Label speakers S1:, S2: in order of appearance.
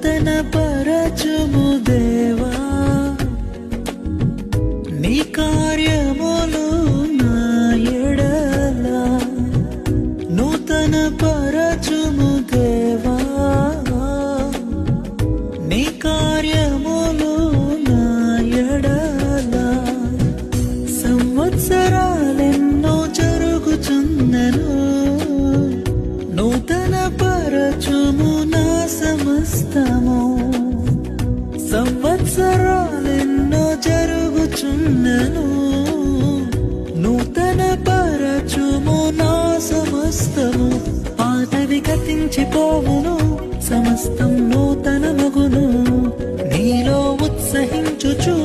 S1: నూతన పరచుము దేవా నీ కార్యములు నా ఎడల నూతన పరచుము దేవా నీ కార్యములు నా ఎడల సంవత్సరాలెన్నో జరుగుచున్నను నూతన పరచుము నా సమస్తము సంవత్సరాలెన్నో జరుగుచున్నను నూతన పరచుము నా సమస్తము పాతవి గతించిపోవును సమస్తం నూతన మగును నీలో ఉత్సహించుచు